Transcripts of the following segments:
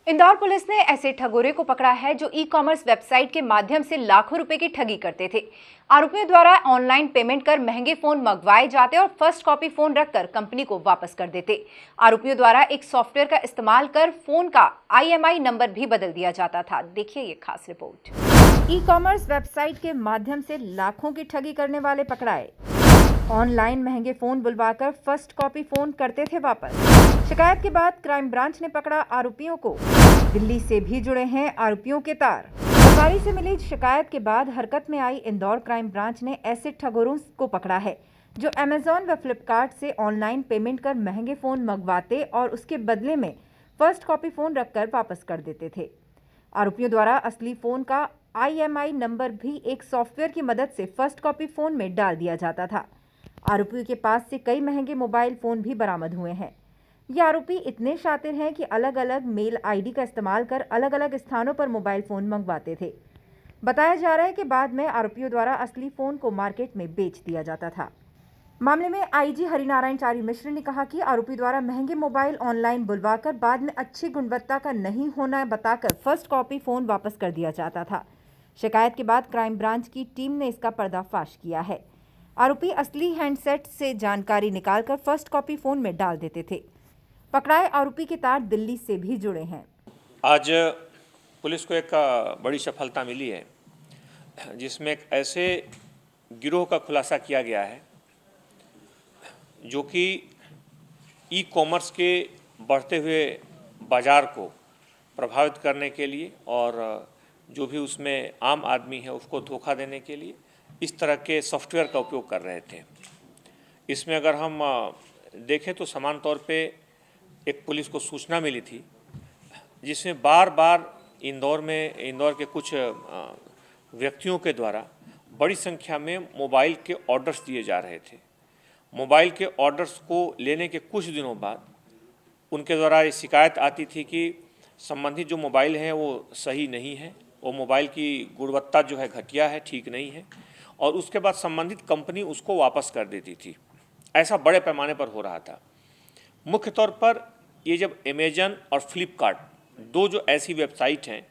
Indore police ने ऐसे ठगोरे को पकड़ा है जो ई कॉमर्स वेबसाइट के माध्यम से लाखों रुपए की ठगी करते थे। आरोपियों द्वारा ऑनलाइन पेमेंट कर महंगे फोन मंगवाए जाते और फर्स्ट कॉपी फोन रखकर कंपनी को वापस कर देते। आरोपियों द्वारा एक सॉफ्टवेयर का इस्तेमाल कर फोन का IMEI नंबर भी बदल दिया जाता था। देखिए ये खास रिपोर्ट। ई कॉमर्स वेबसाइट के माध्यम से लाखों की ठगी करने वाले पकड़ाए। ऑनलाइन महंगे फोन बुलवाकर फर्स्ट कॉपी फोन करते थे वापस। शिकायत के बाद क्राइम ब्रांच ने पकड़ा आरोपियों को। दिल्ली से भी जुड़े हैं आरोपियों के तार। व्यापारी से मिली शिकायत के बाद हरकत में आई इंदौर क्राइम ब्रांच ने ऐसे ठगोरों को पकड़ा है जो अमेजॉन व फ्लिपकार्ट से ऑनलाइन पेमेंट कर महंगे फोन मंगवाते और उसके बदले में फर्स्ट कॉपी फोन रखकर वापस कर देते थे। आरोपियों द्वारा असली फोन का IMEI नंबर भी एक सॉफ्टवेयर की मदद से फर्स्ट कॉपी फोन में डाल दिया जाता था। आरोपियों के पास से कई महंगे मोबाइल फोन भी बरामद हुए हैं। ये आरोपी इतने शातिर हैं कि अलग अलग मेल ID का इस्तेमाल कर अलग अलग स्थानों पर मोबाइल फोन मंगवाते थे। बताया जा रहा है कि बाद में आरोपियों द्वारा असली फोन को मार्केट में बेच दिया जाता था। मामले में IG हरिनारायण चारी मिश्र ने कहा कि आरोपी द्वारा महंगे मोबाइल ऑनलाइन बुलवाकर बाद में अच्छी गुणवत्ता का नहीं होना बताकर फर्स्ट कॉपी फोन वापस कर दिया जाता था। शिकायत के बाद क्राइम ब्रांच की टीम ने इसका पर्दाफाश किया है। आरोपी असली हैंडसेट से जानकारी निकालकर फर्स्ट कॉपी फोन में डाल देते थे। पकड़ाए आरोपी के तार दिल्ली से भी जुड़े हैं। आज पुलिस को एक बड़ी सफलता मिली है जिसमें एक ऐसे गिरोह का खुलासा किया गया है जो कि ई कॉमर्स के बढ़ते हुए बाज़ार को प्रभावित करने के लिए और जो भी उसमें आम आदमी है उसको धोखा देने के लिए इस तरह के सॉफ्टवेयर का उपयोग कर रहे थे। इसमें अगर हम देखें तो समान तौर पे एक पुलिस को सूचना मिली थी जिसमें बार बार इंदौर के कुछ व्यक्तियों के द्वारा बड़ी संख्या में मोबाइल के ऑर्डर्स दिए जा रहे थे। मोबाइल के ऑर्डर्स को लेने के कुछ दिनों बाद उनके द्वारा ये शिकायत आती थी कि संबंधित जो मोबाइल हैं वो सही नहीं है, वो मोबाइल की गुणवत्ता जो है घटिया है, ठीक नहीं है, और उसके बाद संबंधित कंपनी उसको वापस कर देती थी। ऐसा बड़े पैमाने पर हो रहा था। मुख्य तौर पर ये जब अमेजन और फ्लिपकार्ट दो जो ऐसी वेबसाइट हैं,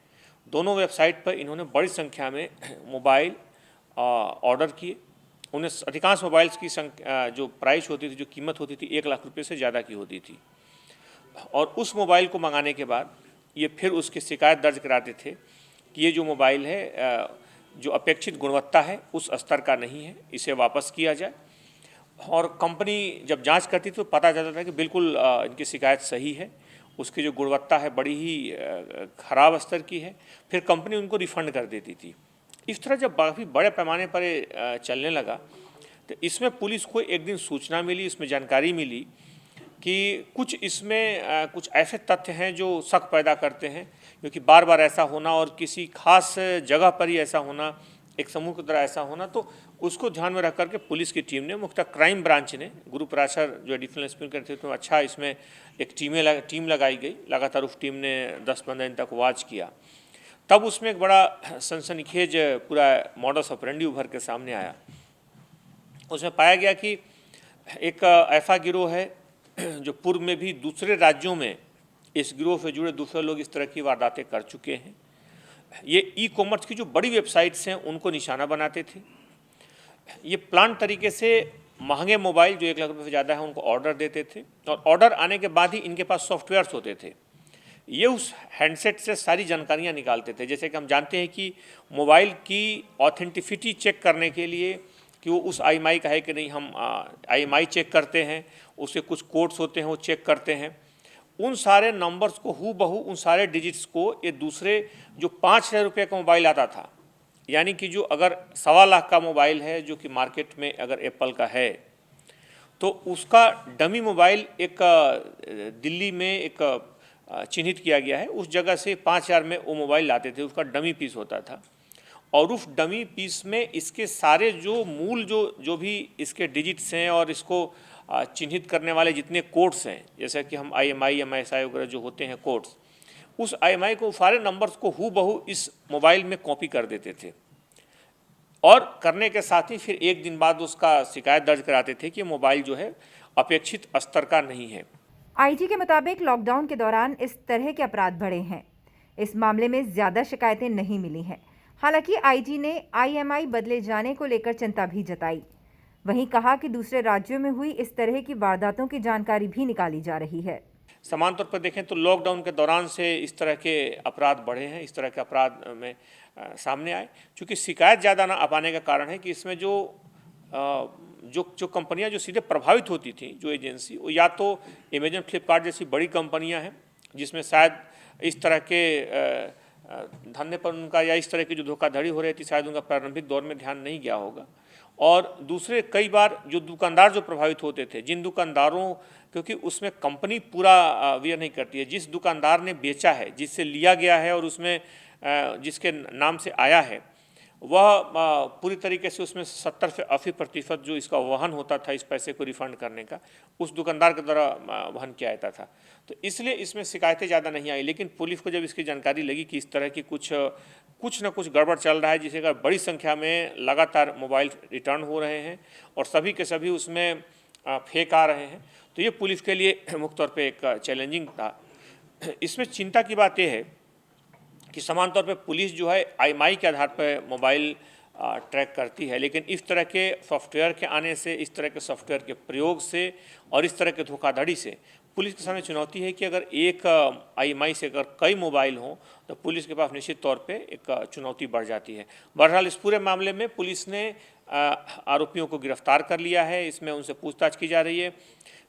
दोनों वेबसाइट पर इन्होंने बड़ी संख्या में मोबाइल ऑर्डर किए। उन्हें अधिकांश मोबाइल्स की जो प्राइस होती थी, जो कीमत होती थी 1 लाख रुपये से ज़्यादा की होती थी। और उस मोबाइल को मंगाने के बाद ये फिर उसकी शिकायत दर्ज कराते थे कि ये जो मोबाइल है जो अपेक्षित गुणवत्ता है उस स्तर का नहीं है, इसे वापस किया जाए। और कंपनी जब जांच करती तो पता चलता था कि बिल्कुल इनकी शिकायत सही है, उसकी जो गुणवत्ता है बड़ी ही ख़राब स्तर की है। फिर कंपनी उनको रिफ़ंड कर देती थी। इस तरह जब काफ़ी बड़े पैमाने पर चलने लगा तो इसमें पुलिस को एक दिन सूचना मिली, इसमें जानकारी मिली कि कुछ इसमें कुछ ऐसे तथ्य हैं जो शक पैदा करते हैं, क्योंकि बार बार ऐसा होना और किसी खास जगह पर ही ऐसा होना, एक समूह की तरह ऐसा होना, तो उसको ध्यान में रख करके पुलिस की टीम ने, मुख्यतः क्राइम ब्रांच ने, गुरु पराशर जो एडिशनल इंस्पेक्टर के नेतृत्व में अच्छा इसमें एक टीम लगाई गई। लगातार उस टीम ने 10-15 दिन तक वॉच किया। तब उसमें एक बड़ा सनसनीखेज पूरा मॉडस ऑपरेंडी उभर के सामने आया। उसमें पाया गया कि एक ऐसा गिरोह है जो पूर्व में भी दूसरे राज्यों में इस गिरोह से जुड़े दूसरे लोग इस तरह की वारदातें कर चुके हैं। ये ई कॉमर्स की जो बड़ी वेबसाइट्स हैं उनको निशाना बनाते थे। ये प्लान तरीके से महंगे मोबाइल जो 1 लाख रुपये से ज़्यादा है उनको ऑर्डर देते थे और ऑर्डर आने के बाद ही इनके पास सॉफ्टवेयर्स होते थे। ये उस हैंडसेट से सारी जानकारियाँ निकालते थे। जैसे कि हम जानते हैं कि मोबाइल की ऑथेंटिसिटी चेक करने के लिए कि वो उस IMEI का है कि नहीं, हम IMEI चेक करते हैं, उसके कुछ कोड्स होते हैं वो चेक करते हैं। उन सारे नंबर्स को हूबहू, उन सारे डिजिट्स को ये दूसरे जो 5,000 रुपये का मोबाइल आता था, यानी कि जो अगर 1.25 लाख का मोबाइल है जो कि मार्केट में अगर एप्पल का है, तो उसका डमी मोबाइल एक दिल्ली में एक चिन्हित किया गया है। उस जगह से 5,000 में वो मोबाइल लाते थे, उसका डमी पीस होता था और उस डमी पीस में इसके सारे जो मूल जो भी इसके डिजिट्स हैं और इसको चिन्हित करने वाले जितने कोड्स हैं, जैसे कि हम IMEI MSI वगैरह जो होते हैं कोड्स, उस IMEI को सारे नंबर्स को हूबहू इस मोबाइल में कॉपी कर देते थे और करने के साथ ही फिर 1 दिन बाद उसका शिकायत दर्ज कराते थे कि मोबाइल जो है अपेक्षित स्तर का नहीं है। आईजी के मुताबिक लॉकडाउन के दौरान इस तरह के अपराध बढ़े हैं। इस मामले में ज्यादा शिकायतें नहीं मिली हैं। हालांकि आईजी ने आईएमआई बदले जाने को लेकर चिंता भी जताई। वहीं कहा कि दूसरे राज्यों में हुई इस तरह की वारदातों की जानकारी भी निकाली जा रही है। समान तौर पर देखें तो लॉकडाउन के दौरान से इस तरह के अपराध बढ़े हैं, इस तरह के अपराध में सामने आए। चूँकि शिकायत ज़्यादा ना आ पाने का कारण है कि इसमें जो कंपनियां जो सीधे प्रभावित होती थी, जो एजेंसी, वो या तो अमेजन, फ्लिपकार्ट जैसी बड़ी कंपनियां हैं जिसमें शायद इस तरह के धंधे पर उनका या इस तरह की जो धोखाधड़ी हो रही थी शायद उनका प्रारंभिक दौर में ध्यान नहीं गया होगा। और दूसरे कई बार जो दुकानदार जो प्रभावित होते थे, जिन दुकानदारों, क्योंकि उसमें कंपनी पूरा वियर नहीं करती है, जिस दुकानदार ने बेचा है, जिससे लिया गया है और उसमें जिसके नाम से आया है, वह पूरी तरीके से उसमें 70 से 80% जो इसका वहन होता था इस पैसे को रिफंड करने का, उस दुकानदार के द्वारा वहन किया जाता था। तो इसलिए इसमें शिकायतें ज़्यादा नहीं आई। लेकिन पुलिस को जब इसकी जानकारी लगी कि इस तरह की कुछ न कुछ गड़बड़ चल रहा है, जिससे कि बड़ी संख्या में लगातार मोबाइल रिटर्न हो रहे हैं और सभी के सभी उसमें फेक आ रहे हैं, तो ये पुलिस के लिए मुख्य तौर पर एक चैलेंजिंग था। इसमें चिंता की बात यह है कि समान तौर पे पुलिस जो है आईएमआई के आधार पर मोबाइल ट्रैक करती है, लेकिन इस तरह के सॉफ्टवेयर के आने से, इस तरह के सॉफ्टवेयर के प्रयोग से और इस तरह के धोखाधड़ी से पुलिस के सामने चुनौती है कि अगर एक आईएमआई से अगर कई मोबाइल हों तो पुलिस के पास निश्चित तौर पे एक चुनौती बढ़ जाती है। बहरहाल इस पूरे मामले में पुलिस ने आरोपियों को गिरफ्तार कर लिया है, इसमें उनसे पूछताछ की जा रही है।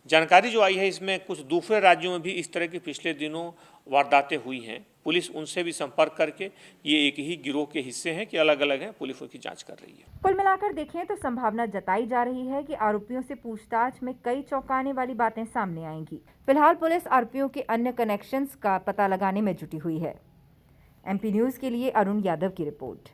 जानकारी जो आई है इसमें कुछ दूसरे राज्यों में भी इस तरह की पिछले दिनों वारदातें हुई हैं। पुलिस उनसे भी संपर्क करके, ये एक ही गिरोह के हिस्से हैं कि अलग अलग हैं, पुलिस उनकी जांच कर रही है। कुल मिलाकर देखें तो संभावना जताई जा रही है कि आरोपियों से पूछताछ में कई चौंकाने वाली बातें सामने आएंगी। फिलहाल पुलिस आरोपियों के अन्य कनेक्शंस का पता लगाने में जुटी हुई है। एमपी न्यूज़ के लिए अरुण यादव की रिपोर्ट।